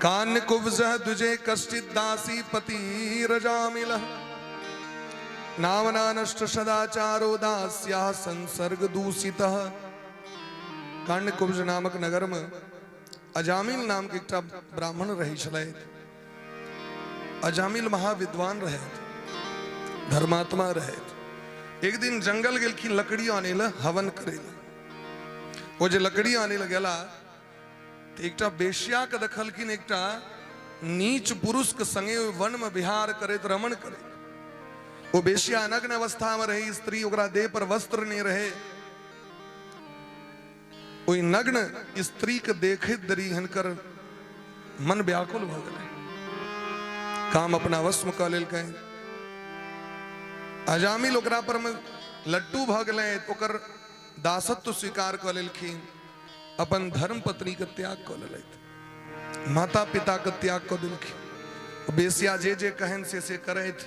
Kanye कुब्जः द्विजे कश्चित् दासी पति रजामिल नामना नष्ट सदाचारो दास्या संसर्ग दूषितः। कान्य कुब्ज नामक नगर में अजामिल नाम के एक ब्राह्मण रही छलैथ। अजामिल महाविद्वान रहे, धर्मात्मा रहे। एक दिन जंगल गेलखिन लकड़ी आने ला, हवन करे ला। वो जो लकड़ी आने ला गेला तो एकटा बेश्या के देखलखिन, एकटा नीच पुरुष के संगे वन में विहार करे, रमण करे। वो बेश्या नग्न अवस्था में रही, स्त्री ओकरा देह पर वस्त्र नहीं रहे। वो नग्न स्त्री के देखे दरी हनकर मन व्याकुल भ गए, काम अपना वश में क लेलकै। अजामिल ओकरा पर में लट्टू भ गए, ओकर दासत्व स्वीकार क लेलखिन, अपन धर्म पत्नी के त्याग क लेलैथ, माता पिता के त्याग क देलखिन। बेसिया जे जे कहन से करैथ,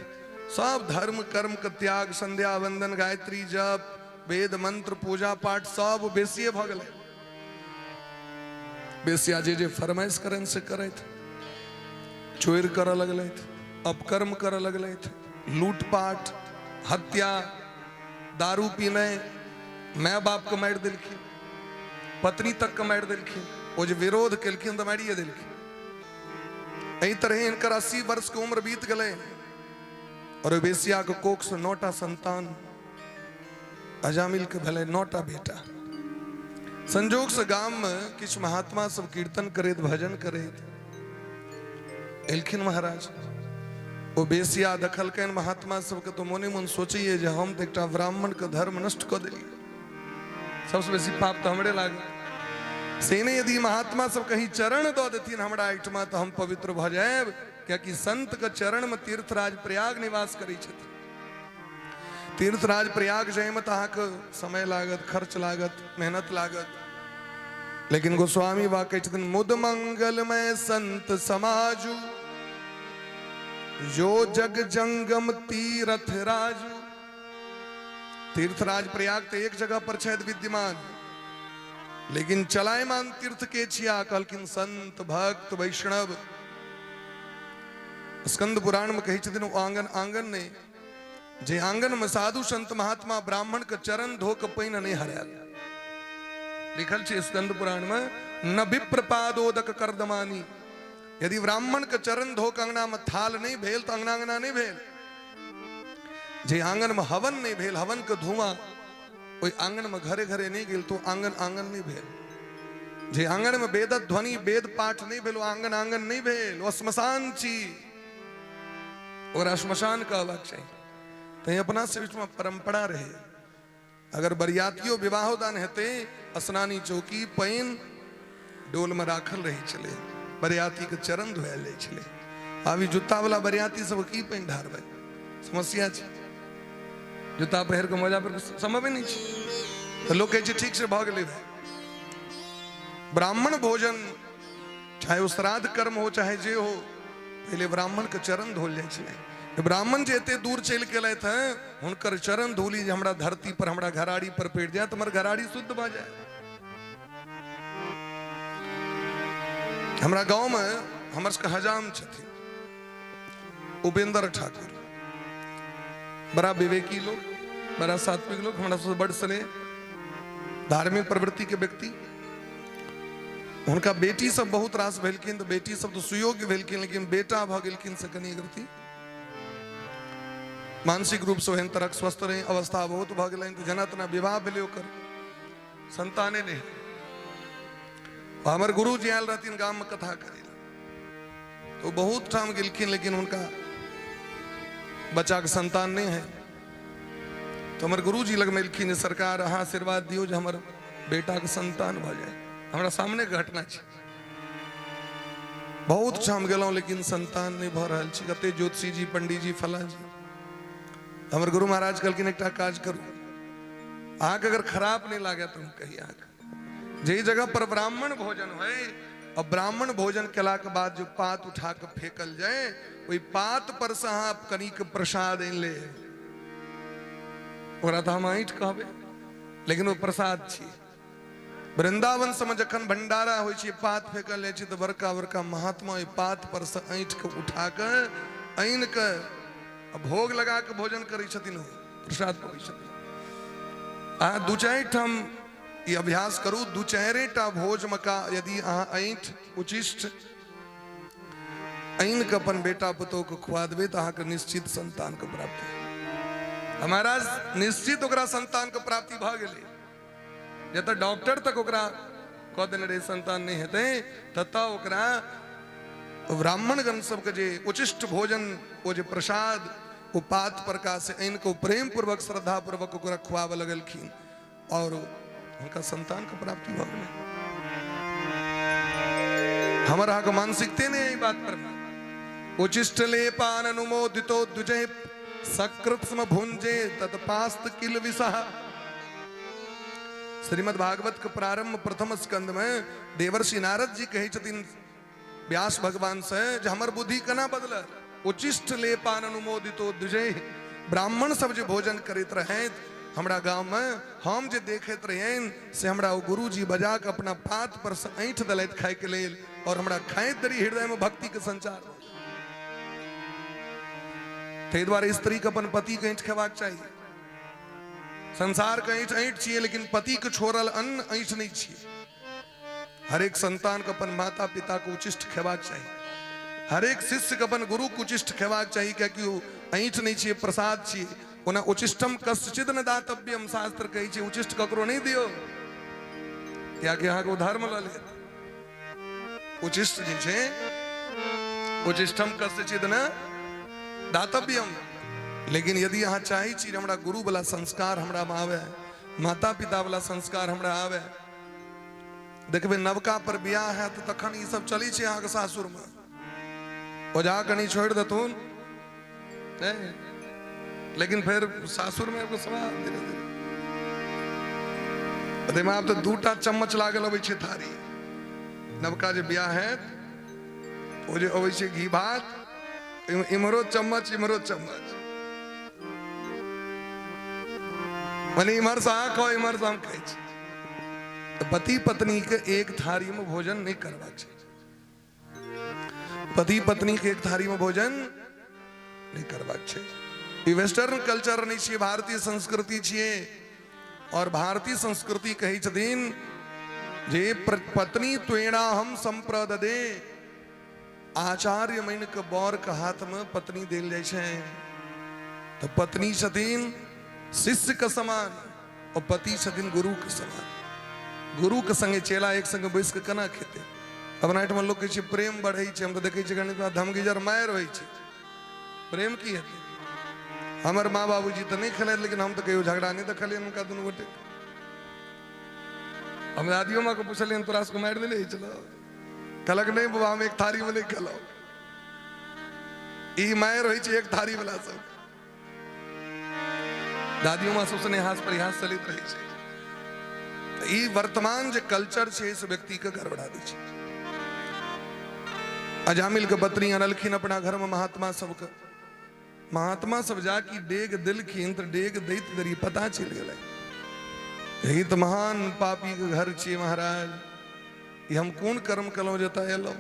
सब धर्म कर्म के त्याग, संध्या वंदन गायत्री जप वेद मंत्र पूजा पाठ सब बेसिए भ गए। बेसिया जे जे फरमाइश करन से करैथ, चोर कर लगलैथ, अपकर्म कर लगलैथ, लूटपाट हत्या दारू पीने, माय बाप के मार दिलखिन, पत्नी तक के मार दिलखिन। वो जो विरोध केलखिन तो मारिए दिलखिन। एही तरह इनकर 80 वर्ष के उम्र बीत गए और बेसिया के कोख से 9टा संतान, अजामिल के भले 9टा बेटा। संजोग से गांव में किछ महात्मा सब कीर्तन करे, भजन करे। एलखिन महाराज, वो बेसिया दखल कैन महात्मा सबके तो मोने मन सोचिए जे हम तो एक ब्राह्मण के धर्म नष्ट कर दिलिए, सबसे बेसी पाप तो हमरे लागे। सेने यदि महात्मा सब कहीं चरण दो देथिन हमरा आइटमा तो हम पवित्र भ जाएब, क्योंकि संत के चरण में तीर्थराज प्रयाग निवास करै छथिन। तीर्थराज प्रयाग जाए में तो समय लागत, खर्च लागत, मेहनत लागत। लेकिन गोस्वामी बा कहते मुद मंगलमय संत समाजू, जो जग जंगम तीर्थ राजू। तीर्थराज प्रयाग तो एक जगह पर छेद विद्यमान, लेकिन चलायमान तीर्थ के छिया कहलकिन संत भक्त वैष्णव। स्कंद पुराण में कही छथिन आंगन आंगन ने, जे आंगन में साधु संत महात्मा ब्राह्मण के चरण धो के पैन नहीं हरायल। लिखल छे स्कंद पुराण में, न विप्रपादोदक कर्दमानी। यदि ब्राह्मण के चरण धो के अंगना में थाल नहीं भेल तो अंगना अंगना नहीं भेल। जे आंगन में हवन नहीं भेल, हवन के धुआं ओई आंगन में घरे घरे नहीं गेल तो आंगन आंगन नहीं भेल। जे आंगन में वेद ध्वनि वेद पाठ नहीं भेल, आंगन आंगन नहीं भेल, वो श्मशान छी। और श्मशान कहबाक चाहिए। तो अपना से में परंपरा रहे, अगर बरियातियों विवाह दान हेते स्नानी चौकी पैन डोल में राखल रही चले, बरियाती के चरण धोयल जाय छले। अभी जूता वाला बरियाती सब की पैन ढारबे, समस्या छै। जूता पहर के मजा पर संभव नहीं छै। तो लोग कहे ठीक से भाग ले। ब्राह्मण भोजन चाहे वो श्राद्ध कर्म हो चाहे जे हो, पहले ब्राह्मण के चरण धोल जाय छले। ब्राह्मण जे एते दूर चल के लायत हैं, हुनकर चरण धूली जे हमरा धरती पर हमरा घराड़ी पर पेट जाए तो हमर घराड़ी शुद्ध भ जाए। हमरा गांव में हमर सबके हजाम छथिन उपेंद्र ठाकुर, बड़ा विवेकी लोग, बड़ा सात्विक लोग, हमरा सबसे बड़ सने धार्मिक प्रवृत्ति के व्यक्ति। उनका बेटी सब बहुत रास भेलखिन, तो बेटी सब तो सुयोग्य भेलखिन, लेकिन बेटा भ गेलखिन से कनी गलती। मानसिक रूप से एहन तरह स्वस्थ रहे, अवस्था बहुत भ गेलनि, तो जना तना विवाह भेलै, ओकर संताने नहीं। हमर गुरु जी आयल रहथिन गांव में कथा करे, तो बहुत ठाम गेलखिन, लेकिन उनका बच्चा के संतान नहीं है। तो हमर गुरु जी लग में एलखिन, सरकार अहाँ आशीर्वाद दियो जे हमर बेटा के संतान भ जाए। हमरा सामने के घटना छै। बहुत ठाम गेलौं लेकिन संतान नहीं भ रहल छै। कते ज्योतिषी जी, पंडित जी, फला जी। हमर गुरु महाराज कहलखिन एकटा काज करू, आग अगर खराब नहीं लागे तो कही आग जे जगह पर ब्राह्मण भोजन है, और ब्राह्मण भोजन केला के बाद जो पात उठा के फेंकल जाए, वही पात पर से अहाँ कनिक प्रसाद ले, ओकरा तो हम ऐठ कहबे, लेकिन वो प्रसाद छी। वृंदावन समय जखन भंडारा होइ छै पात फेंकल जाइ छै तऽ बड़का बड़का महात्मा ओहि पात पर से ऐंठ के उठा के आनि के भोग लगा के भोजन करै छथिन, प्रसाद पबै छथिन। अहाँ दू चारि ठाम ई अभ्यास करू, दू चारि टा भोज मका यदि अहाँ ऐंठ उचिष्ट आनि के अपन बेटा पुतोह के खुआ देबै तऽ अहाँके निश्चित संतान के प्राप्ति, हमारा निश्चित ओकरा संतान के प्राप्ति भऽ गेलै। जतऽ डॉक्टर तक ओकरा कह देने रहे संतान नहीं हेतै, ततऽ ओकरा ब्राह्मणगण सबके जे उचिष्ट भोजन ओ जे प्रसाद ओ पात परका से आनि के प्रेम पूर्वक श्रद्धा पूर्वक ओकरा खुआबऽ लगलखिन और हुनका संतान के प्राप्ति भऽ गेलै। हमर अहाँके मानसिकते नहीं एहि बात पर। उचिष्ट लेपान अनुमोदितो द्विजय सकृत्स्म भुंजे तत्पास्त किल विसह। श्रीमद् भागवत के प्रारंभ प्रथम स्कंद में देवर्षि नारद जी कहे छथिन व्यास भगवान से जे हमर बुद्धि केना बदलल। उचिष्ट लेपान अनुमोदितो द्विजय, ब्राह्मण सब जे भोजन करैत रहैत हमरा गांव में हम जे देखैत रहियन से हमरा ओ गुरुजी बजा के अपना पात पर से ऐंठ देलथि खाय के लेल और हमरा खाइत देरी हृदय में भक्ति के संचार। ताहि दुआरे स्त्री के अपन पति के ऐंठ खेबाक चाहिए। संसार के ऐंठ ऐंठ छिए लेकिन पति के छोड़ल अन्न ऐंठ नहीं छिए। हर एक संतान के अपन माता पिता को उचिष्ट खेबाक चाहिए, हर एक शिष्य के अपन गुरु को उचिष्ट खेबाक चाहिए, कियाकि ओ ऐंठ नहीं छिए, प्रसाद छिए। ओना उचिष्टम कश्चिद न दातव्यम, शास्त्र कहै छै उचिष्ट ककरो नहीं दियो, कियाकि अहाँके ओ धर्म लऽ लेत। उचिष्ट जे छै उचिष्टम कश्चिद न दातव्यम। लेकिन यदि अहाँ चाहै छी हमरा गुरु वाला संस्कार हमरा में आवे, माता पिता वाला संस्कार हमरा आवे, देखबे नवका पर बियाह है तो तखन ई सब चली छै अहाँके सासुर में। ओझा कनी छोड़ देथुन लेकिन फिर सासुर में आपको सवाल धीरे धीरे दिमाग तो दूटा चम्मच लागल अबै छै थारी। नवका जे बियाह है ओ जे अबै छै घी भात, इमरो चम्मच इमरो चम्मच, मने इमहर से अहाँ खाओ इमहर से हम खाई छी। तो पति पत्नी के एक थारी में भोजन नहीं करबाक चाहिए, पति पत्नी के एक थारी में भोजन नहीं करबाक चाहिए। ई वेस्टर्न कल्चर नहीं छिए, भारतीय संस्कृति छिए। और भारतीय संस्कृति कहै छथिन जे पत्नी त्वेणा हम संप्रददे, आचार्य मान के बर के हाथ में पत्नी देल जाय छै। तो पत्नी छथिन शिष्य के समान और पति छथिन गुरु के समान। गुरु के संगे चेला एक संगे बैस के केना खेते। अपना एहिठाम लोग कहै छै प्रेम बढ़ै छै, हम तो देखै छियै गणित धमगीजर मारि होइ छै, प्रेम की हेतै। हमर माँ बाबूजी तो नहीं खेलैत लेकिन हम तो कहियो झगड़ा नहीं देखलियन उनका दुनू गोटे। हम दादियो माँ को पूछलियन तोरा सबको मारि देले चलो, कहलक नहीं बाबा हम एक थारी में नहीं खेलो। ई मारि होइ छै एक थारी वाला सब। दादियो माँ सब से हास परिहास चलित रहै छै। ई वर्तमान जे कल्चर छै इस व्यक्ति के गड़बड़ा दै छै। अजामिल के पत्नी अनलखिन अपना घर में महात्मा सबके, महात्मा सब जाकी डेग दिलखिन तो डेग दैत देरी पता चल गए यही तो महान पापी के घर छिए महाराज, ये हम कोन कर्म कलौ जता एलौ।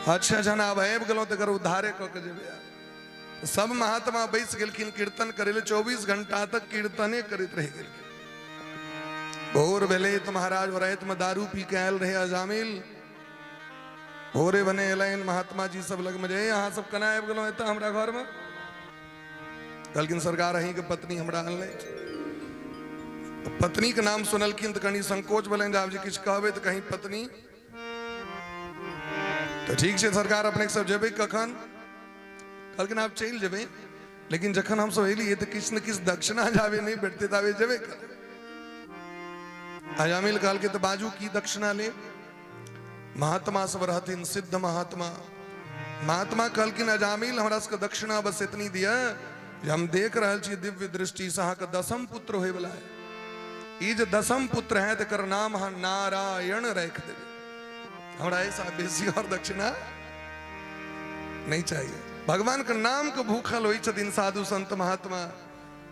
अच्छा जन आब आबि गेलौ तो उद्धारे क के जेबै। सब महात्मा बैस गेलखिन कीर्तन करे ले, 24 घंटा तक कीर्तने करैत रह गेलखिन। भोर भेले तो महाराज रात में दारू पी के आयल रहे अजामिल। भोरे बने एलैन महात्मा जी सब लग में जे अहाँ सब केना आबि गेलौ एतऽ हमरा घर में। कहलखिन सरकार अहीं के पत्नी हमरा अनलै। पत्नी के नाम सुनलखिन तो कनी संकोच भेलनि जे आब जे किछु कहबै तो कहीं पत्नी। तो ठीक छै सरकार अपने सब जेबै कखन। कहलखिन आब चलि जेबै लेकिन जखन हम सब एलियै तो किछु न किछु दक्षिणा जाबे नहीं भेटतै तो आबे जेबे कर। अजामिल कहलकै तो बाजू की दक्षिणा ले। महात्मा सब रहथिन सिद्ध महात्मा। महात्मा कहलखिन अजामिल हमरा सबके दक्षिणा बस इतनी दिया जे हम देख रहल छी दिव्य दृष्टि से अहाँके दसम पुत्र होय वाला है। ई जे दसम पुत्र है तेकर नाम अहाँ नारायण राख देबै। हमरा ऐसा बेसी और दक्षिणा नहीं चाहिए। भगवान के नाम के भूखल होई छथिन साधु संत महात्मा,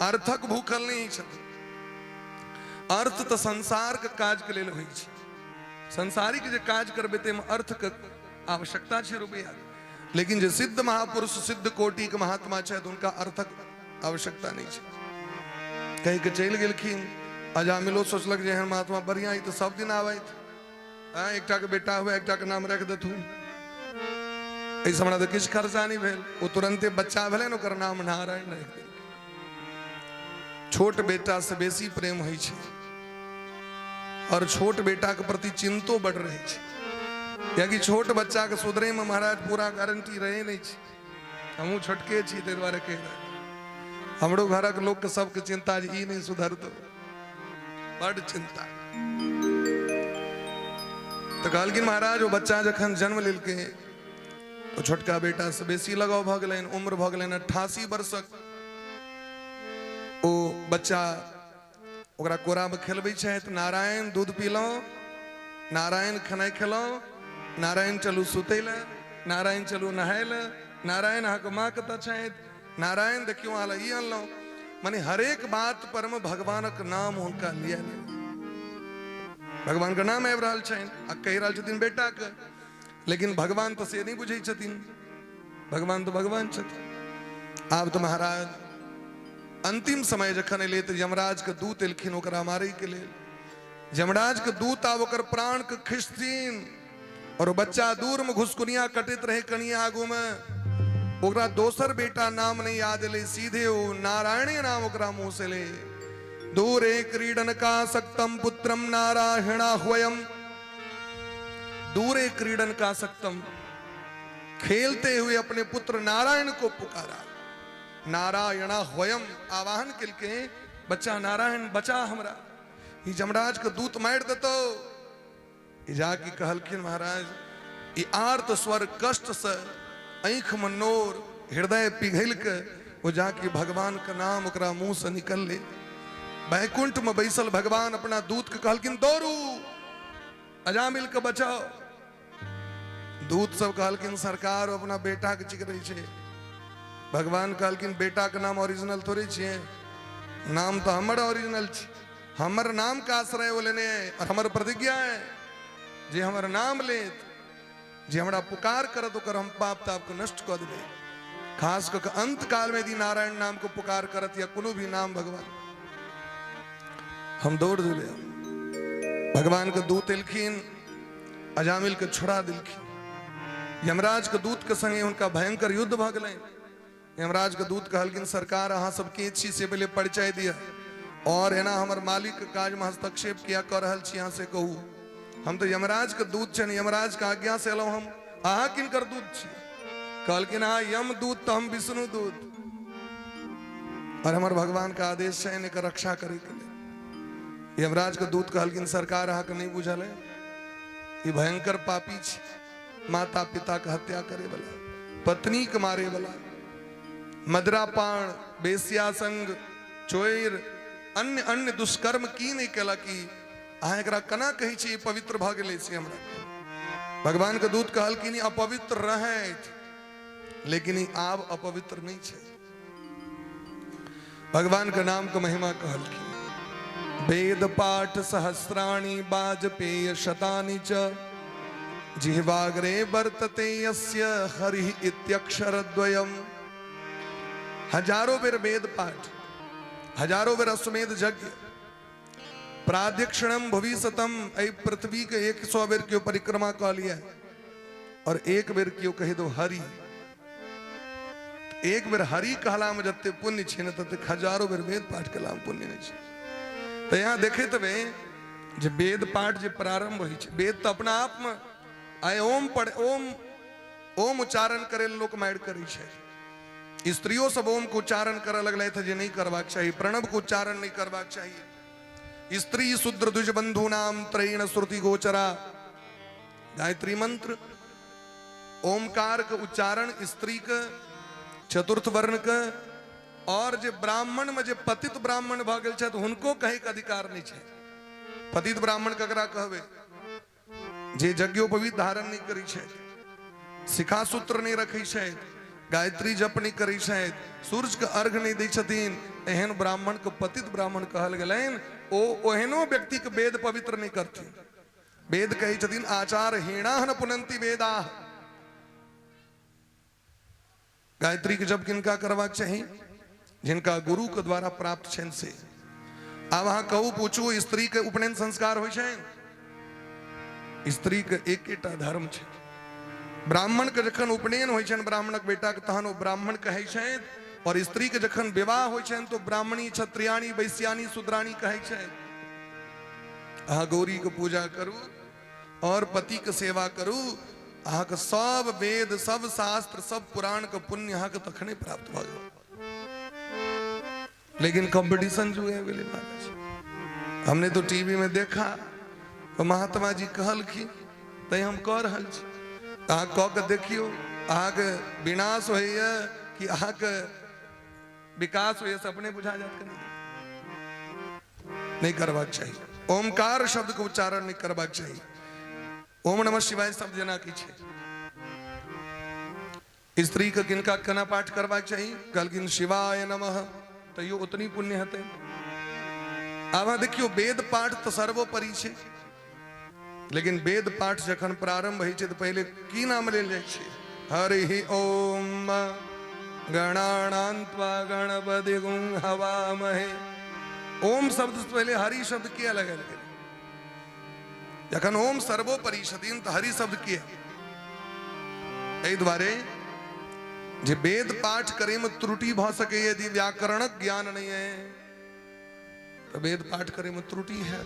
अर्थक भूखल नहीं छथिन। अर्थ तो संसार के काज के लेल होइ छै, संसारिक जे काज करबे तेम अर्थ के आवश्यकता छै रुपया, लेकिन जे सिद्ध महापुरुष सिद्ध कोटि के महात्मा छै उनका अर्थक आवश्यकता नहीं छै। कह के चल गेलखिन, अजामिलो सोचलक जे महात्मा बढ़िया ही तो सब दिन आबैत, एकटा के बेटा हुए एकटा के नाम रख देथु, ऐसे हमरा तो किछ खर्चा नहीं भेल, वो तुरंते बच्चा भेले न ओकर नाम नारायण रख देल। छोट बेटा से बेसी प्रेम होइ छै और छोट बेटा के प्रति चिंतो बढ़ रहे छै, कियाकि छोट बच्चा के सुधरे में महाराज पूरा गारंटी रहे नहीं छै। हमहू छोटके छी ताहि दुआरे कह रहे, हमरो घरक लोग के सबके चिंता ई नहीं सुधरतो, बड़ चिंता। तो कहलखिन महाराज वो बच्चा जखन जन्म लेलके तो छोटका बेटा से बेसी लगाव भ गेलैन, उम्र भ गेलैन 88 वर्षक। ओ बच्चा ओकरा कोरा में खेलबै छथि, नारायण दूध पीलो, नारायण खेनाइ खेलो, नारायण चलू सुतै ले, नारायण चलू नहाय ले, नारायण अहाँके माँ कतऽ छथि, नारायण देखियो अहाँ ई अनलहुँ, माने हरेक बात पर में भगवानक नाम हुनका लिया, भगवान का नाम आबि रहल छनि आ कहि रहल छथिन बेटा के, लेकिन भगवान तो से नहीं बुझै छथिन, भगवान तो भगवान छथिन। आब तो महाराज अंतिम समय जखन एले तो यमराज के दूत एलखिन ओकरा मारै के लेल, यमराज के दूत आब ओकर प्राण के खिंचथिन और बच्चा दूर में घुसकुनिया कटैत रहे कनिया आगू में, ओकरा दोसर बेटा नाम नहीं याद एले, सीधे ओ नारायणी नाम ओकरा मुंह से ले, दूरे क्रीडन का सक्तम पुत्रम नारायणा ह्वयम, दूरे क्रीडन का सक्तम, खेलते हुए अपने पुत्र नारायण को पुकारा, नारायणा ह्वयम आवाहन के बच्चा नारायण बचा हमरा, ई यमराज के दूत मार देतो। जाके कहलखिन महाराज ई आर्त स्वर कष्ट से आंख में नोर हृदय पिघल के वो जाके भगवान का नाम ओकरा मुंह से निकल ले। बैकुंठ में बैसल भगवान अपना दूत के कहलखिन दौड़ू अजामिल के बचाओ। दूत सब कहलखिन सरकार अपना बेटा के चिकरै छे। भगवान कहलखिन बेटा के नाम ओरिजिनल थोड़े छे, नाम तो हमर ओरिजिनल छे, हमर नाम का आश्रय वो लेने और हमर प्रतिज्ञा है जे हमर नाम लेत, जे हमरा पुकार करत ओकर हम पाप ताप को नष्ट कर देबे। खास कर अंत काल में यदि नारायण नाम को पुकार करत या कोनो भी नाम भगवान हम दौड़ देबे। भगवान के दूत एलखिन अजामिल के छोड़ा दिलखिन। यमराज के दूत के संगे उनका भयंकर युद्ध भ गेलै। यमराज के दूत कहलखिन सरकार अहाँ सबके छी से पहले परिचय दिया और है ना हमर मालिक के काज में हस्तक्षेप किया कर रहल छी, यहाँ से कहू हम तो यमराज के दूत छन, यमराज के आज्ञा से एलौ हम, अहाँ किनकर दूत छी? कहलखिन हाँ यम दूत तो हम विष्णु दूत और हमार भगवान का आदेश है इनके रक्षा करे के लिए। यमराज के दूत कहलखिन सरकार अहाँ के नहीं बुझल है, ये भयंकर पापी छी, माता पिता के हत्या करे वाला, पत्नी के मारे वाला, मदरापान, बेसिया संग, चोर, अन्य अन्य दुष्कर्म की नहीं केला कि अहाँ एकरा कना कही छी पवित्र भ गेलै से हमरा। भगवान के दूत कहलखिन अपवित्र रहैत लेकिन आब अपवित्र नहीं छे। भगवान के नाम के महिमा कहलखिन वेद पाठ सहस्राणि वाजपेय शतानि च जिह्वाग्रे वर्तते यस्य हरिः इत्यक्षरद्वयम्। हजारों बेर वेद पाठ, हजारों बेर अश्वमेध यज्ञ, प्राध्यक्षणम भविष्यतम, ऐ पृथ्वी के 100 बेर क्यों परिक्रमा कह लिया और एक बेर क्यों कह दो हरि। एक बेर हरि कहला में जते पुण्य छे न तते हजारों बेर वेद पाठ कहला में पुण्य नहीं छे। तो यहाँ देखे तबे जे वेद पाठ जे प्रारंभ होई छे, वेद तो अपना आप में आय ओम पढ़ ओम उच्चारण करे लोक मार करी छे। स्त्रियों सब ओम को उच्चारण करे लगले थे जे नहीं करवाक चाहिए, प्रणव को उच्चारण नहीं करवाक चाहिए। स्त्री शूद्र द्विज बंधु नाम त्रयण श्रुति गोचरा, गायत्री मंत्र ओमकार के उच्चारण स्त्री के चतुर्थ वर्ण के और जे ब्राह्मण में जे पतित ब्राह्मण भ गेल छथि हुनको कहे के अधिकार नहीं छे। पतित ब्राह्मण ककरा कहबे? जे यज्ञोपवीत धारण नहीं करी छथि, शिखा सूत्र नहीं रखी छथि, गायत्री जप नहीं करी छथि, सूर्य के अर्घ नहीं दै छथिन, एहन ब्राह्मण के पतित ब्राह्मण कहल गेलैन। ओहनो व्यक्ति के वेद पवित्र नहीं करती। वेद कही छथिन आचार हीणा न पुनंती वेदा। गायत्री के जब किनका करवाक चाहिए? जिनका गुरु के द्वारा प्राप्त छन से। आ वहां कहू पूछू स्त्री के उपनयन संस्कार हो छे? स्त्री के एकेटा धर्म छे। ब्राह्मण के जखन उपनयन हो छन ब्राह्मणक बेटा के तहन ओ ब्राह्मण कहे छे, और स्त्री के जखन विवाह हो छन तो ब्राह्मणी क्षत्रियाणी वैश्यानी शूद्राणी कहे छे। अहाँ गौरी के पूजा करू और पति के सेवा करू, अहाँ के सब वेद सब शास्त्र सब पुराण के पुण्य अहाँ के तखने प्राप्त भ जाओ। लेकिन कंपटीशन जो है बोले महाराज, हमने तो टीवी में देखा तो महात्मा जी कहल की तय हम कह रहा छी। अहाँ कह के देखियो अहाँ के विनाश होइए कि अहाँ के विकास होइए से अपने बुझा जात नहीं करवाक चाहिए। ओमकार शब्द को उच्चारण नहीं करवाक चाहिए। ओम नमः शिवाय शब्द जना की छे। स्त्री का किनका कना पाठ करवाक चाहिए? कलकिन शिवाय नमः, तो यो उतनी पुण्य हते। आवा देखियो वेद पाठ तो सर्वोपरि छे, लेकिन वेद पाठ जखन प्रारंभ होई छे तो पहले की नाम लेल जाय छे? हरि ओम गणानान्त्वा गणपतिगुं हवामहे। ओम शब्द से पहले हरि शब्द किया लगे? जखन ओम सर्वोपरि छथिन तो हरि शब्द किया। एहि द्वारे जे वेद पाठ करे में त्रुटि भ सके, यदि व्याकरणक ज्ञान नहीं है तो वेद पाठ करे में त्रुटि है।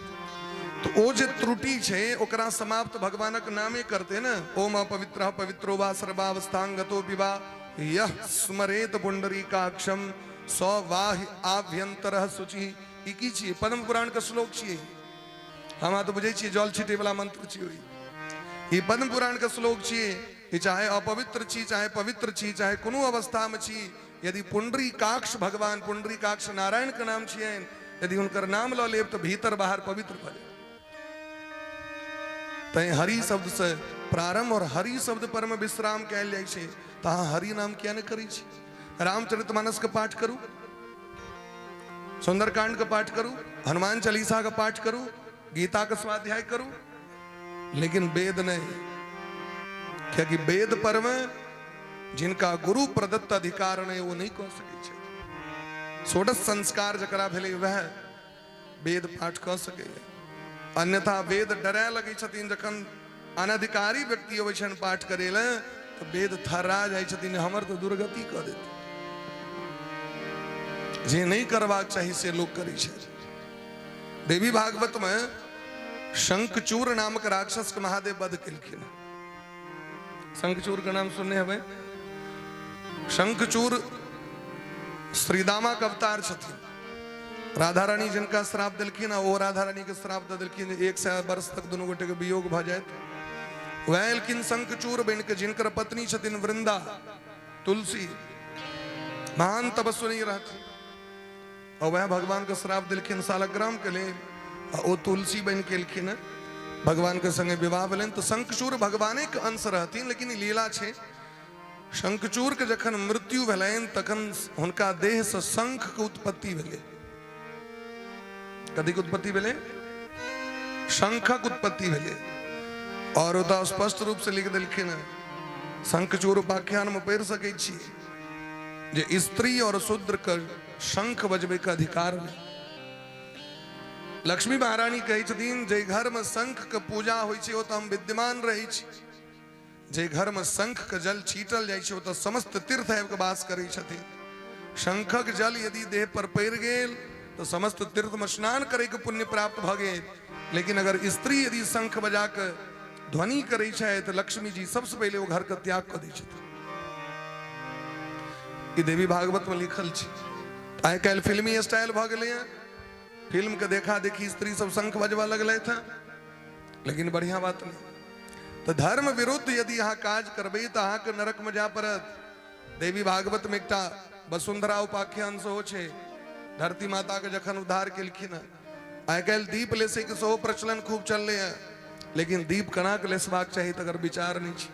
तो ओ जे त्रुटि छे ओकरा समाप्त भगवानक नामे करते न। ओम अपवित्रः पवित्रो वा सर्वावस्थांगतो विवा यह स्मरेत पुंडरीकाक्षम सौ वाह आभ्यंतरः शुचि। ई की छियै? पद्म पुराण का श्लोक छियै। हम तो बुझे छियै जल छीटे वाला मंत्र छियै। ई पद्म पुराण का श्लोक छियै। चाहे अपवित्र छी चाहे पवित्र छी चाहे कोनो अवस्था में छी, यदि पुंडरीकाक्ष भगवान पुंडरीकाक्ष नारायण के नाम छियन, यदि उनकर नाम ल लेब तो भीतर बाहर पवित्र भ जाए। तै हरि शब्द से प्रारंभ और हरि शब्द पर में विश्राम कैल जाय छे। तो हरि नाम किया न करी छी? रामचरितमानस के पाठ करू, सुंदरकांड का पाठ करू, हनुमान चालीसा का पाठ करू, गीता का स्वाध्याय करू, लेकिन वेद नहीं। क्योंकि वेद पर में जिनका गुरु प्रदत्त अधिकार नहीं वो नहीं कह सके छे। षोडश संस्कार जकरा भेले वह वेद पाठ कह सके। अन्यथा वेद डरे लगे छथिन। जखन अनधिकारी व्यक्ति अबै छन पाठ करे ले तो वेद थर्रा जाय छथिन, हमर तो दुर्गति कह देते। जे नहीं करवाक चाहिए से लोग करै छे। देवी भागवत में शंखचूर नामक राक्षस के महादेव वध केलखिन। शंखचूर का नाम सुनने हवे? शंखचूर श्रीदामा का अवतार छथिन। राधा रानी जिनका श्राप दिलखिन वो राधा रानी के श्राप दे दिलखिन 100 वर्ष तक दोनों गोटे के वियोग भ जाए। वह एलखिन शंखचूर बन के, जिनकर पत्नी छथिन वृंदा तुलसी, महान तपस्विनी रहती। और वह भगवान के श्राप दिलखिन सालग्राम के लिए, वो तुलसी बन के एलखिन भगवान के संगे विवाह भेलन। तो शंखचूर भगवाने के अंश रहथिन, लेकिन लीला छे। शंखचूर के जखन मृत्यु भेलन तखन हुनका देह से शंख के उत्पत्ति भेले। कथी के उत्पत्ति भेले? शंखक उत्पत्ति भेले। और ओतऽ स्पष्ट रूप से लिख देलखिन, शंखचूर उपाख्यान में पढ़ि सकै छी जे स्त्री और शूद्र के शंख बजबे के अधिकार नहीं। लक्ष्मी महारानी कही छथिन जे घर में शंख के पूजा होइ छै ओतऽ हम विद्यमान रही छी। जे घर में शंख के जल छीटल जाइ छै ओतऽ समस्त तीर्थ आबि के वास करै छथिन। शंखक जल यदि देह पर पड़ि गेल तो समस्त तीर्थ में स्नान करे के पुण्य प्राप्त भ गेल। लेकिन अगर स्त्री यदि शंख बजा के ध्वनि करै छै तो लक्ष्मी जी सबसे पहले वो घर के त्याग कर दै छथिन। ई देवी भागवत में लिखल छै। आइ काल्हि फिल्मी स्टाइल भ गेलै हैं। फिल्म के देखा देखी स्त्री सब शंख बजवा लगल था, लेकिन बढ़िया बात नहीं। तो धर्म विरुद्ध यदि यहाँ काज करबे तो अहाँ के नरक में जा पड़त। देवी भागवत में एकटा वसुंधरा उपाख्यान सेहो छै। धरती माता के जखन उद्धार केलखिन। आइ काल्हि दीप लेसे के सेहो प्रचलन खूब चलले है, लेकिन दीप कना के लेसबाक चाहिए तकर विचार नहीं छै।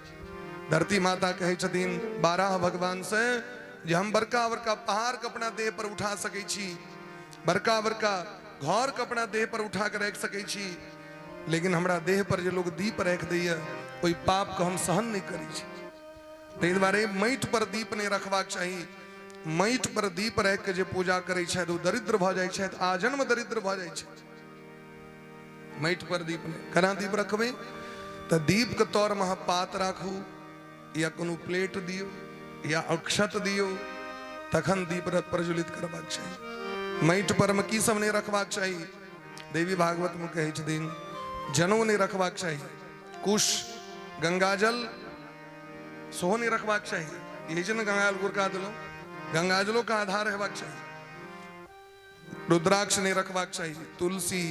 धरती माता कहे छथिन 12 भगवान से जे हम बड़का बड़का पहाड़ के अपना देह पर उठा सकै छी, बड़का बड़का घर कपड़ा देह पर उठा कर रख सकै छी, लेकिन हमरा देह पर जे लोग दीप रख दैया ओहि पाप को हम सहन नहीं करै छी। ताहि दुआरे माटि पर दीप नहीं रखबाक चाही। माटि पर दीप रख के जे पूजा करै छथि ओ दरिद्र भऽ जाइ छथि, आजन्म दरिद्र भऽ जाइ छथि। माटि पर दीप नहीं, केना दीप रखबै तऽ दीप के तौर में अहाँ पात राखू या कोनो प्लेट दियौ या अक्षत दियौ, तखन दीप प्रज्वलित करबाक चाही। माटि पर में की सब नहीं रखबाक चाही? देवी भागवत में कहै छथिन जनऊ नहीं रखबाक चाही, कुश गंगाजल सेहो नहीं रखबाक चाही। यही छै ने गंगाजल गुरका देलहुँ, गंगाजलों का आधार हेबाक चाही। रुद्राक्ष नहीं रखबाक चाही, तुलसी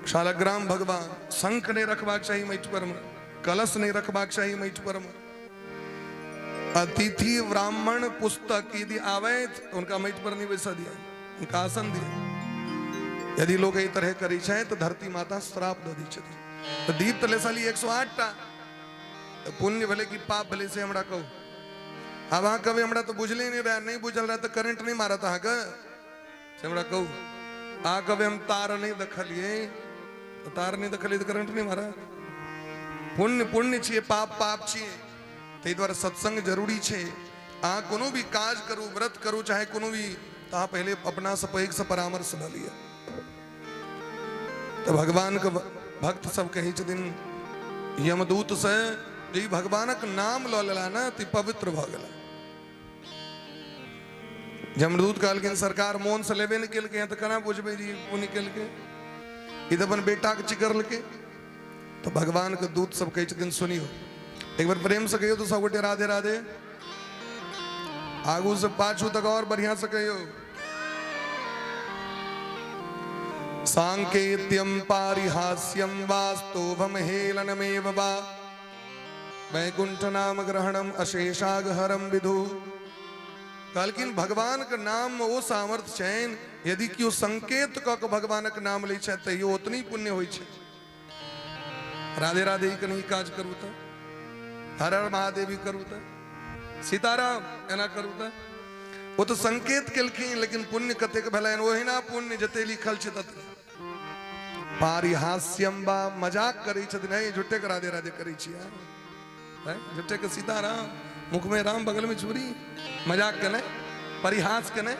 शालग्राम भगवान शंख नहीं रखबाक चाही माटि पर में, कलश नहीं रखबाक चाही माटि पर में। अतिथि ब्राह्मण पुस्तक यदि आवे तो उनका माटि पर नहीं बैसा दिया, उनका आसन दिया। यदि लोग एहि तरह करै छै तो धरती माता श्राप दऽ दै छथिन। तो दीप तले साली 108 टा, तो पुण्य भले कि पाप भले से हमरा कहू। अब अहाँ कभी हमरा तो बुझले नहीं रहा, नहीं बुझल रहा तो करंट नहीं मारत अहाँ के से हमरा कहू। अहाँ कभी हम तार नहीं देखलिए तो तार नहीं देखलिए तो करंट नहीं मारा। पुण्य पुण्य छिए, पाप पाप छिए, ताहि दुआरे सत्संग जरूरी छै। अहाँ कोनो भी काज करू, व्रत करू, चाहे कोनो भी, तो अहाँ पहले अपना से पैघ से परामर्श ल लिया। तो भगवान के भक्त सब कहै छथिन यमदूत से जे भगवानक नाम लऽ लेला ना तऽ पवित्र भऽ गेला। यमदूत कहलखिन सरकार मोन से लेबे नहीं केलकै हैं तो केना बुझबै जी ओ निकलके, ई तऽ अपन बेटा के चिकरलकै। तो भगवान के दूत सब कहै छथिन सुनियो, एक बार प्रेम से कहियो तो सब गोटे राधे राधे, आगू से पाछू तक और बढ़िया से कहियो। सांकेत्यम पारिहास्यम वास्तोभम हेलनमेव वा वैकुंठ नाम ग्रहणम अशेषागहरम विदु। कहलखिन भगवान के नाम में वो सामर्थ्य छैन, यदि केओ संकेत क के भगवान के नाम लै छै तैयो ओतनी पुण्य होइ छै। राधे राधे के नहीं काज करू तो, हर हर महादेवी करू तो, सीताराम एना करू तो, वो तो संकेत केलखिन, लेकिन पुण्य कतेक भेलनि ओहिना पुण्य जते लिखल छै तते। पारिहास्यम बा मजाक करै छथिन, नहीं झूठे के राधे राधे करै छियै, झूठे के सीताराम मुख में राम बगल में चूड़ी, मजाक के नहीं, परिहास के नहीं।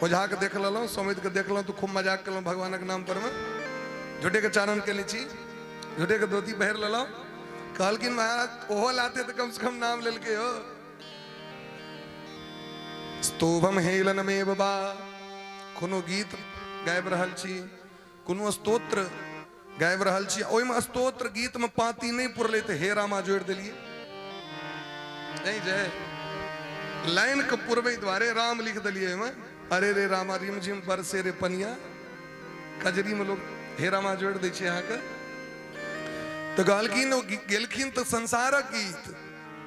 ओझा के देख लेलहुँ, समित के देख लेलहुँ तो खूब मजाक केलहुँ भगवान के नाम पर में, झूठे के चारण केले छी, झूठे के धोती पहिर लेलहुँ। कहलखिन महाराज ओहो लाते तो कम से कम नाम लेलके हो। स्तोभम हेलनमेव वा, कोनो गीत गाबि रहल छी, कोनो स्तोत्र गाबि रहल छी, ओहिमे स्तोत्र गीत में पाती नहीं पुरले तो हे रामा जोड़ देलिए, नहीं जय लाइन के पुरबे द्वारे राम लिख दिलिए में, अरे रे रामा रिम झिम बरसे रे पनिया, कजरी में लोग हे रामा जोड़ दै छै अहाँ के। तो कहलखिन गेलखिन तो संसारक गीत,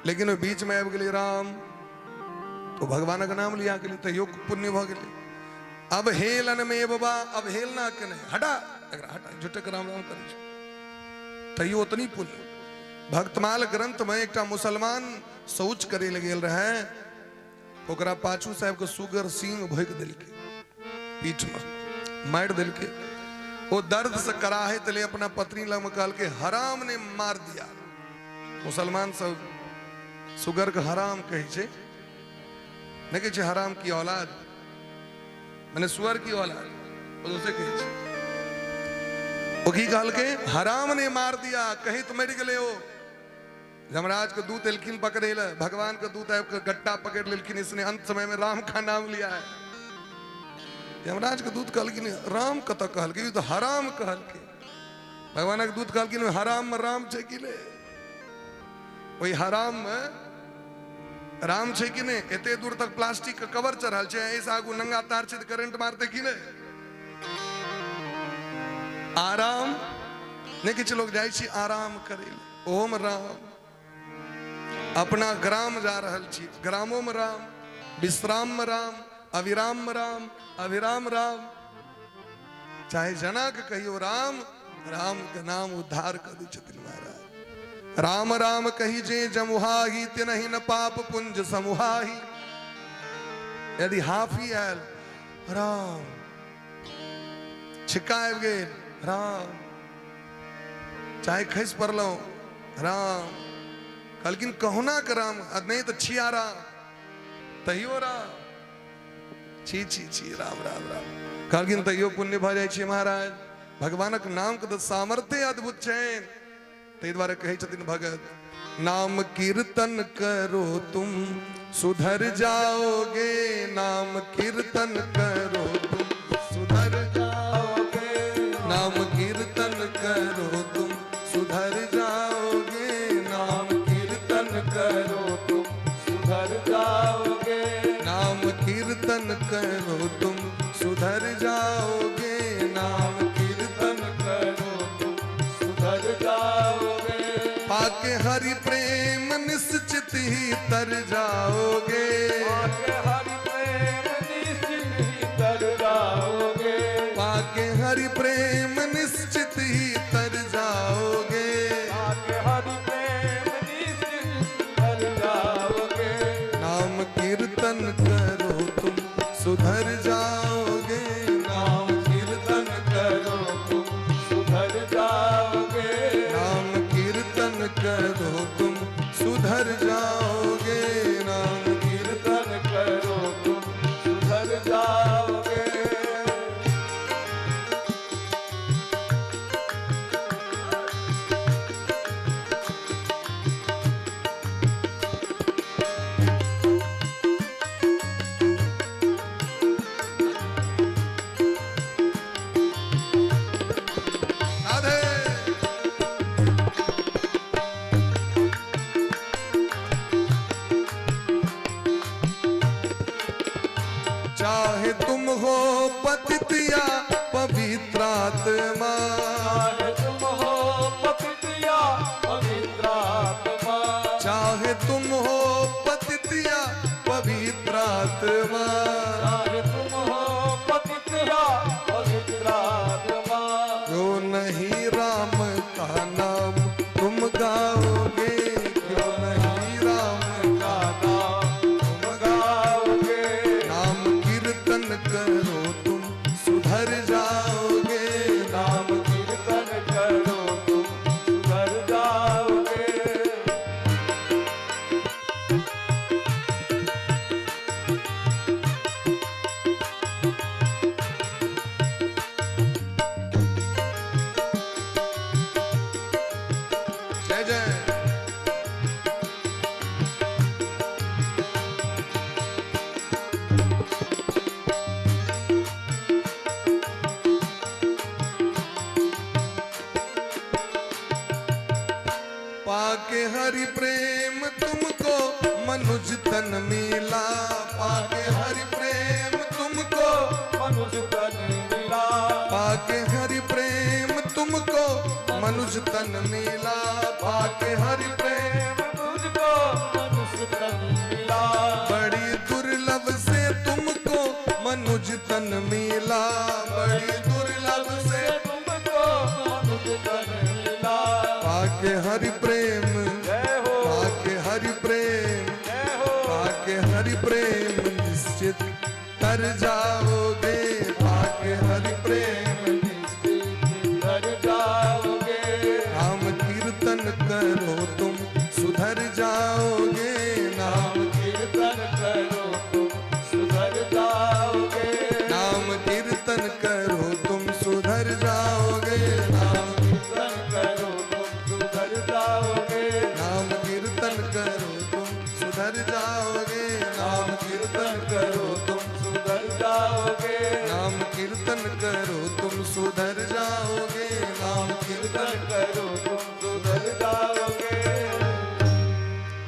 लेकिन वो बीच में आबि गेलै राम, तो भगवान का नाम लिया के लिए तैयो पुण्य भ गेलै। अब हेलन में बाबा, अब हेलना के नहीं, हटा हटा झूठे के राम राम करै छै तैयो उतनी पुण्य। भक्तमाल ग्रंथ में एक मुसलमान शौच करे लगे रहे, ओकरा पाछू साहब के सुगर सिंह भोक दिलके, पीठ में मार दिलके। वो दर्द से कराहत ले अपना पत्नी लग में कहल के हराम ने मार दिया। मुसलमान सब सुगर के हराम कहे छे, नहीं कहे छे हराम की औलाद, मैंने सुअर की औलाद, उसे कहे छे। वो की कहल के हराम ने मार दिया, कहीं तो मर गए हो। यमराज के दूत एलखिन पकड़े ला, भगवान के दूत आब के गट्टा पकड़ लेलखिन, इसने अंत समय में राम का नाम लिया है। यमराज के दूत कहलखिन राम कत कहलखिन, तो हराम कहलखिन। भगवान के दूत कहलखिन हराम में राम छे कि नहीं, वही हराम में राम छे कि नहीं। एते दूर तक प्लास्टिक का कवर चढ़ल छे, ऐसा आगू नंगा तार छे तो करंट मारते कि नहीं। आराम नहीं किछ लोग जाय छी आराम करे, ओम राम, अपना ग्राम जा रहल छी, ग्रामों में राम, विश्राम में राम, अविराम में राम, अविराम राम। चाहे जना के कहियो राम, राम के नाम उद्धार कर दी छथिन महाराज। राम राम कही जे जमुहाही, तिनहि न पाप पुंज समुहाही। यदि हाफी आयल राम छिक्का आबि गेल राम, चाहे खसि पड़लहुँ राम, कहलखिन कहुना के राम, नहीं तो छिया राम, तैयो राम, छी छी छी राम राम राम, कहलखिन तैयो पुण्य भऽ जाइ छै महाराज, भगवानक नाम के तो सामर्थ्य अद्भुत छनि, ताहि दुआरे कहै छथिन भगत, नाम कीर्तन करो तुम सुधर जाओगे, नाम कीर्तन करो तुम सुधर जाओगे, नाम कीर्तन करो तुम सुधर जाओगे, नाम कीर्तन करो तुम सुधर जाओगे, नाम कीर्तन करो तुम सुधर जाओगे, नाम कीर्तन करो तुम सुधर जाओगे, पाके हरि प्रेम निश्चित ही तर जाओगे, पाके हरि प्रेम निश्चित ही तर जाओगे, पाके हरि प्रेम निश्चित ही तर जाओगे, पाके हरि प्रेम निश्चित तर जाओगे, नाम कीर्तन करो तुम सुधर जाओगे, नाम कीर्तन करो तुम सुधर जाओगे, नाम कीर्तन करो तुम सुधर जाओगे, नाम कीर्तन करो तुम सुधर जाओगे। चाहे तुम हो पतित या पवित्रात्मा, चाहे तुम हो पतित या पवित्रात्मा, चाहे तुम हो पतित या पवित्रात्मा, चाहे तुम हो पतित या पवित्रात्मा, क्यों नहीं राम का नाम तुम गाओगे, क्यों नहीं राम का नाम तुम गाओगे, नाम कीर्तन करो तुम सुधर जाओगे, नाम कीर्तन करो तुम सुधर जाओगे। जय जय। पाके हरि प्रेम तुमको मनुज तन मिला, पाके हरि प्रेम तुमको मनुज तन मिला, पाके हरि प्रेम तुमको मनुज तन मिला, पाके हरि प्रेम तुझको मनुज तन मिला, बड़ी दुर्लभ से तुमको मनुज तन मिला, बड़ी दुर्लभ से तुमको मनुज तन मिला, पाके हरि प्रेम, पाके हरि प्रेम, पाके हरि प्रेम निश्चित तर जाओगे, पाके हरि प्रेम निश्चित तर जाओगे, नाम कीर्तन करो तुम सुधर जाओगे, नाम कीर्तन करो तुम सुधर जाओगे, नाम कीर्तन करो तुम सुधर जाओगे, नाम कीर्तन करो सुधर जाओगे, नाम कीर्तन करो तुम सुधर जाओगे, नाम कीर्तन करो तुम सुधर जाओगे, नाम कीर्तन करो तुम सुधर जाओगे, नाम कीर्तन करो तुम सुधर जाओगे।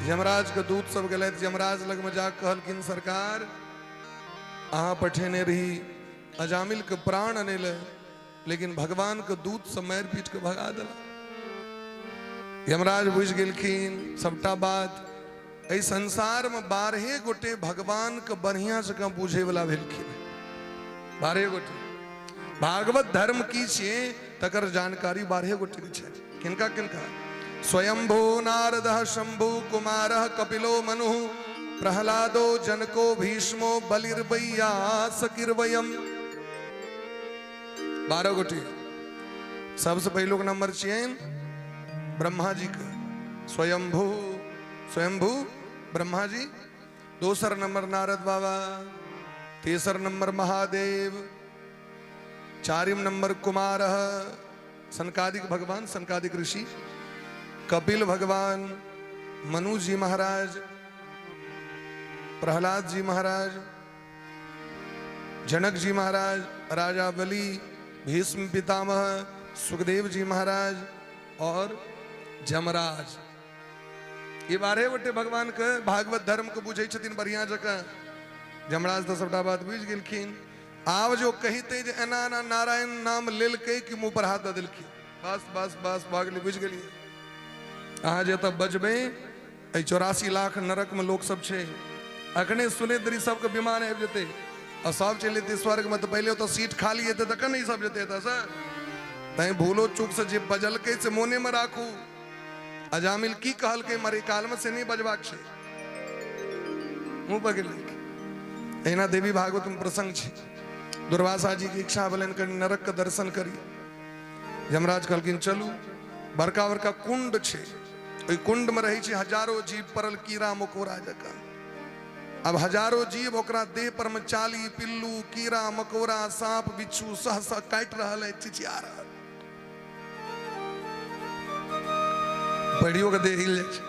यमराज के दूत सब गए, यमराज लग में जा कहलखिन सरकार अहाँ पठेने रही अजामिल के प्राण अनिल, लेकिन भगवान के दूत सब मारि पीट के भगा दिला। यमराज बुझ गेलखिन सबटा बात, एहि संसार में 12 गोटे भगवान के बढ़िया जगह बुझे वाला भेलखिन, 12 गोटे। भागवत धर्म की छे तकर जानकारी 12 गोटे के छै। किनका किनका? स्वयंभू नारदः शंभु कुमारः कपिलो मनु प्रहलादो जनको भीष्मो बलिर्वैयासकिर्वयम्। 12 गोटी। सबसे पहले लोग नंबर चेन ब्रह्मा जी का, स्वयंभू स्वयंभू ब्रह्मा जी। दूसरा नंबर नारद बाबा, तीसरा नंबर महादेव, चारिम नंबर कुमार सनकादिक भगवान, सनकादिक ऋषि, कपिल भगवान, मनु जी महाराज, प्रहलाद जी महाराज, जनक जी महाराज, राजा बलि, भीष्म पितामह, सुखदेव जी महाराज और जमराज। ये 12 गोटे भगवान के भागवत धर्म को बुझे छथिन बढ़िया जगह। जमराज तो सबटा बात बुझ गेलखिन। आब जो कहिते जे एना एना नारायण नाम लेलकै कि मुंह पर हाथ दऽ देलखिन, बस बस बस भागली बुझ गेलिए। अहाँ जे तब बजबै 84 लाख नरक में लोक सब छे, अखने सुने दरी सबके विमान आबि जेतै और सब चलि जेतै स्वर्ग में। तो पहले तो सीट खाली हेतै तखन ई सब जेतै एतऽ से। तैं भूलो चूक से जे बजलकै से मोने में राखू। अजामिल की कहलकै मरे काल में से नहीं बजबाक छै, मुंह पर गेलै। एना देवी भागवत में प्रसंग छै। दुर्वासा जी की इच्छा भेलनि कनि नरक के दर्शन करी। यमराज कहलखिन चलू। बड़का बड़का कुंड छै, ओहि कुंड में रहै छै हजारों जीव पड़ल कीड़ा मकोड़ा जकाँ। अब हजारों जीव ओकरा देह पर में चाली पिल्लू कीड़ा मकोड़ा सांप बिच्छू सहसा काटि रहल है, चिचिया रहल। पढ़ियो के देह हिल जाइ छै।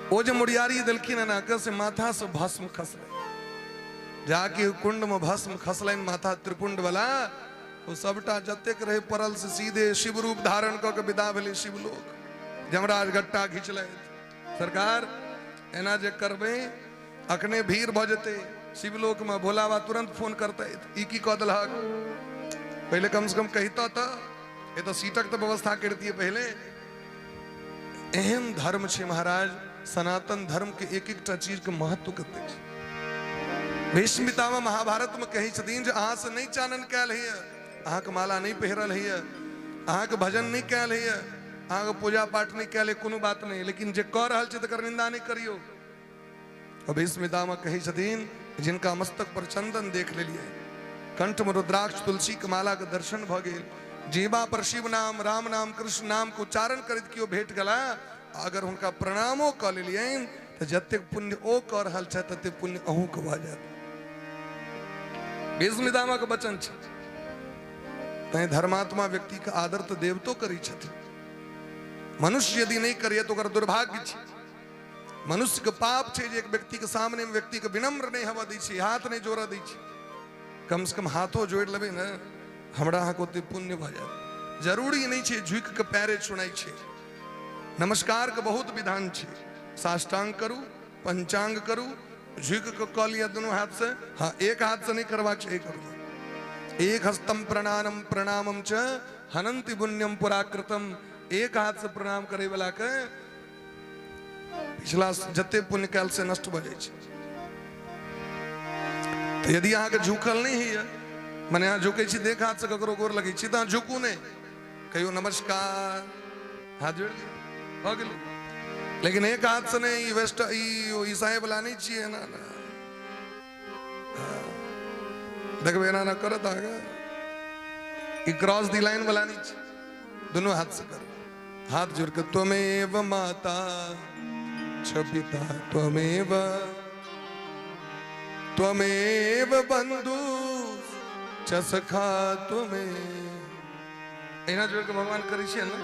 ओ जे मुड़ियारी देलखिन है ना से माथा से भस्म खसलै। जाके कुंड में भस्म खसलनि माथा त्रिपुंड वाला, वो सबटा जतेक रहे पड़ल से सीधे शिव रूप धारण क के विदा भेलै शिवलोक। जमराज गट्टा घिचलथि। सरकार एना जे करबै अखने भीड़ भ जेतै शिवलोक में। भोला बाबा तुरंत फोन करते ई की कह देलहक, पहले कम से कम कहिता तो ये तो सीटक तो व्यवस्था करती है पहले। एहन धर्म छे महाराज, सनातन धर्म के एक एक चीज के महत्व कते छै। भीष्म पितामह महाभारत में कही छथिन जे अहाँ से नहीं चानन कैल है, अहाँ के माला नहीं पहिरल है, अहाँ के भजन नहीं कैल है, अहाँ के पूजा पाठ नहीं कैल है, कोनो बात नहीं, लेकिन जे कह रहल छै तकर निंदा नहीं करियो। और भीष्म पितामह कही छथिन जिनका मस्तक पर चंदन देख लेलिए, कंठ में रुद्राक्ष तुलसी के माला के दर्शन भ गेल, जीवा पर शिव नाम राम नाम कृष्ण नाम के उच्चारण करैत कियो भेट गेला, अगर हुनका प्रणामो क लेलियन तो जतेक पुण्य ओ क रहल छै तते पुण्य अहूँ के भ जायत। भीष्म पितामह के वचन छै। तैं धर्मात्मा व्यक्ति का आदर तो देवतो करी छथिन। मनुष्य यदि नहीं करिए तो ओकर दुर्भाग्य छै। मनुष्य के पाप छै जे एक व्यक्ति के सामने में व्यक्ति के विनम्र नहीं हवा दै छै, हाथ नहीं जोड़ा दै छै। कम से कम हाथों जोड़ लेबै ना, हमरा अहाँ को ओते पुण्य भ जायत। जरूरी नहीं छै झुक के पैरे छुनाई छै। नमस्कार के बहुत विधान छै। साष्टांग करू, पंचांग करू, झुक के क लिया दोनों हाथ से। हाँ, एक हाथ से नहीं करवा चाहिए, करो। एक हस्तम प्रणामम प्रणामम च हनंति पुण्यम पुराकृतम। एक हाथ से प्रणाम करे वाला के पिछला जते पुण्य काल से नष्ट भ जाय छै। तो यदि अहाँ के झुकल नहीं है, मने अहाँ झुकै छी देख हाथ से ककरो गोर लगै छी, तो झुकू नहीं, कहियो नमस्कार, हाथ जोड़ लिया, भ गेलै। लेकिन एक हाथ से नहीं, वेस्ट ईसाई वाला नहीं चाहिए ना, देखबे ना ना करत आगे, ई क्रॉस दी लाइन वाला नहीं चाहिए। दोनों हाथ से करो, हाथ जोड़ के त्वमेव माता च पिता त्वमेव त्वमेव बंधु च सखा त्वमेव। एना जोड़ के भगवान करै छियै ना।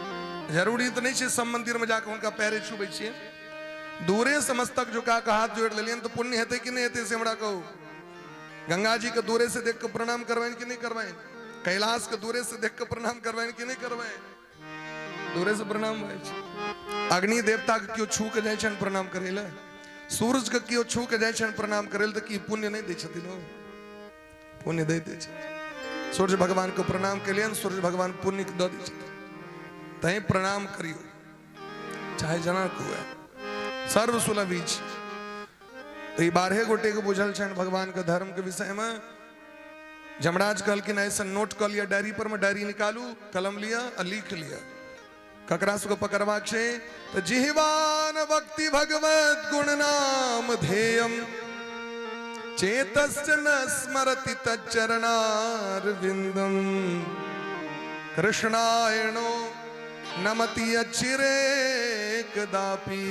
जरूरी तो नहीं है सब मंदिर में जाकर उनका पैरे छुबै छियै। दूरे से मस्तक झुका के हाथ जोड़ लेलियन तो पुण्य हेतै कि नहीं हेतै से हमरा कहू। गंगा जी के दूरे से देख के प्रणाम करवाइन कि नहीं करवाइन? कैलाश के दूरे से देख के प्रणाम करवाइन कि नहीं करवाइन? दूरे से प्रणाम होइ छै। अग्नि देवता के कियो छू के जाइ छन प्रणाम करै ले, सूरज के कियो छू के जाइ छन प्रणाम करै ले, तो की पुण्य नहीं दै छथिन ओ? पुण्य दै छथिन। सूर्य भगवान को प्रणाम केलियन, सूर्य भगवान पुण्य के दऽ दै छथिन। तैं प्रणाम करियो, चाहे जना को है, सर्व सुलभ ही। तो ये 12 गोटे के बुझल छन भगवान के धर्म के विषय में। जमराज कहलखिन ऐसा नोट कर लिया, डायरी पर में डायरी निकालू, कलम लिया और लिख लिया। ककरा से पकड़वाक छे तो जिह्वान भक्ति भगवत गुण नाम धेयम चेतश्च न स्मरति तच्चरणारविंदम कृष्णायणो नमति अचिरे कदापि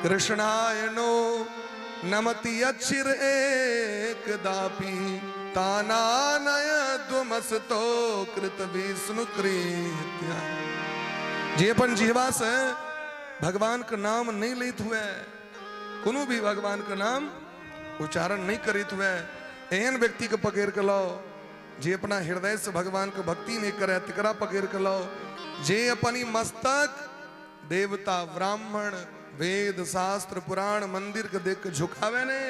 कृष्णायणो नमति अचिरे कदापि तानानय द्वमसतो कृत विष्णु कृत्या। जे अपन जीवा से भगवान का नाम नहीं लेत हुए, कोनो भी भगवान का नाम उच्चारण नहीं करित हुए, एहन व्यक्ति को पकड़ के लाओ। जे अपना हृदय से भगवान को भक्ति नहीं करे तिकरा पकड़ के लाओ। जे अपनी मस्तक देवता ब्राह्मण वेद शास्त्र पुराण मंदिर के देख के झुकावे ने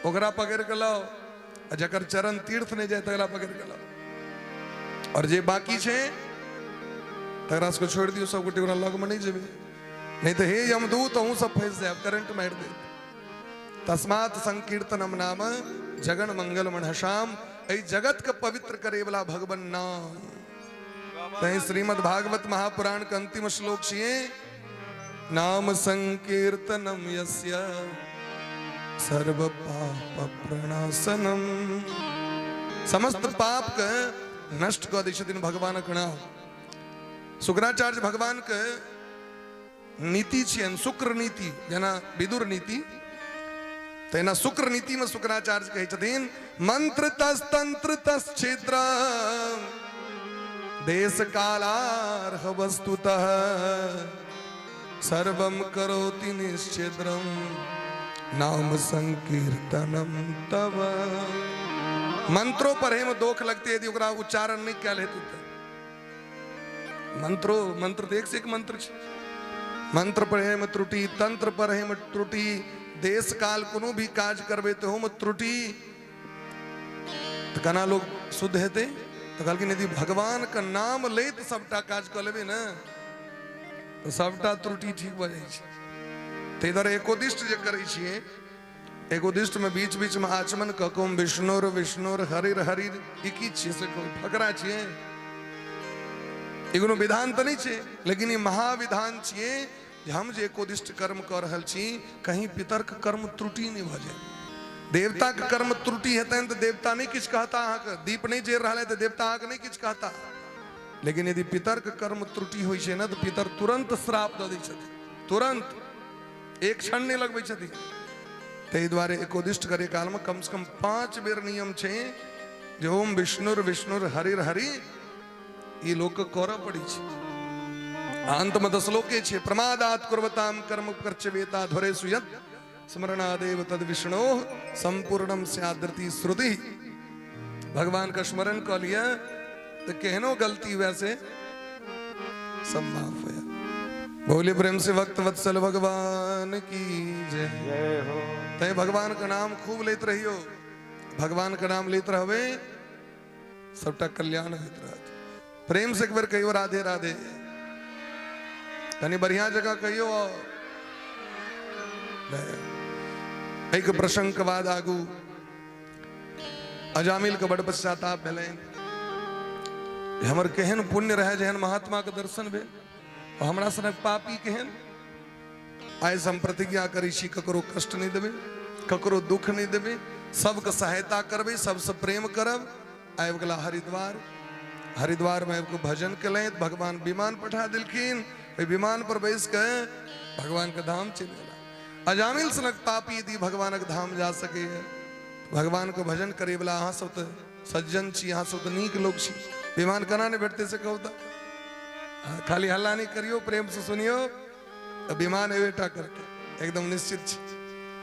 ओकरा पकड़ के लाओ। जकर चरण तीर्थ नहीं जाए तकरा पकड़ के लाओ। और जे बाकी छे तकरा को छोड़ दियो, सब गोटे लग में नहीं जेबे, नहीं तो हे यमदूत हूं सब फंस जाए, करंट मार दे। तस्मात संकीर्तनम नाम जगन मंगल मनहसाम। ऐ जगत के पवित्र करे वाला भगवान नाम। तै श्रीमद् भागवत महापुराण के अंतिम श्लोक छिए नाम संकीर्तनम यस्य सर्व पाप प्रणाशनम। समस्त पाप के नष्ट कर दै छथिन भगवान के नाम। शुक्राचार्य भगवान के नीति छियन शुक्र नीति, जेना विदुर नीति तेना शुक्र नीति में शुक्राचार्य कहे छथिन मंत्र तस् तंत्र तस् क्षेत्र देश कालार्ह वस्तुतः सर्वम करोति निश्चिद्रम नाम संकीर्तनम तव। मंत्रों पर हेम दोख लगते यदि ओकरा उच्चारण नहीं क्या लेते मंत्र तो एक से एक मंत्र छे। मंत्र पर हेम त्रुटि, तंत्र पर हेम त्रुटि, देश काल कोनो भी काज करबे तो हम त्रुटि। तो कना लोग शुद्ध हेते तो कहलखिन यदि भगवान का नाम ले तो सबटा काज कर लेबे न तो सबटा त्रुटि ठीक भ जाय छै। तो इधर एकोदिष्ट जे करै छियै, एकोदिष्ट में बीच बीच में आचमन ककुम विष्णुर विष्णुर हरिर हरिर ई की छियै से कोई फकरा छियै। एगो विधान तो नहीं छे, लेकिन ये महाविधान छिए जे हम जे एकोदिष्ट कर्म कर रहल छी कहीं पितर के कर्म त्रुटि नहीं भ जाए। देवता के कर्म त्रुटि हेतन तो देवता नहीं किछ कहता, अहाँ के दीप नहीं जेर रहल है तो देवता अहाँ के नहीं किछ कहता। लेकिन यदि पितर के कर्म त्रुटि होइ छै ना तो पितर तुरंत श्राप द दै छथिन, तुरंत एक क्षण नहीं लगबै छथिन। ताहि दुआरे एकोदिष्ट करे काल में कम से कम 5 बेर नियम छै जे ओम विष्णुर विष्णुर हरिर हरि ये लोक करऽ पड़ी छै। अंत में 10 श्लोके छे प्रमादात कुर्वताम कर्म कर्चवेता ध्वरेषु यत् स्मरणादेव तद विष्णो संपूर्णम स्यादृति श्रुति। भगवान का स्मरण कर लिया तो कहनो गलती वैसे सब माफ हुआ। बोले प्रेम से भक्त वत्सल भगवान की जय हो। तय भगवान का नाम खूब लेत रहियो, भगवान का नाम लेत रहबे सबटा कल्याण होइत रहत। प्रेम से एक बार कहियो राधे राधे, कनी बढ़िया जगह कहियो। एक प्रसंग के बाद आगू अजामिल के बड़ पश्चाताप भेलै। हमर केहन पुण्य रहे जेहन महात्मा के दर्शन भेल, और हमरा सनक पापी केहन। आइ हम प्रतिज्ञा करै छी ककरो कष्ट नहीं देबे, ककरो दुख नहीं देबे, सबके सहायता करबे, सबसे प्रेम करब। आबि गेला हरिद्वार, हरिद्वार में आबि भजन केलैं, भगवान विमान पठा देलखिन। ओहि विमान पर बैस के भगवान के धाम चलि गेला। अजामिल सनक पापी यदि भगवान के धाम जा सके, भगवान के भजन करे वाला अहाँ सब तो सज्जन छी, अहाँ सब तो नीक लोग छी, विमान केना नहीं भेटते से कहू तो। खाली हल्ला नहीं करियो, प्रेम से सुनियो, विमान एवेटा करके एकदम निश्चित छी।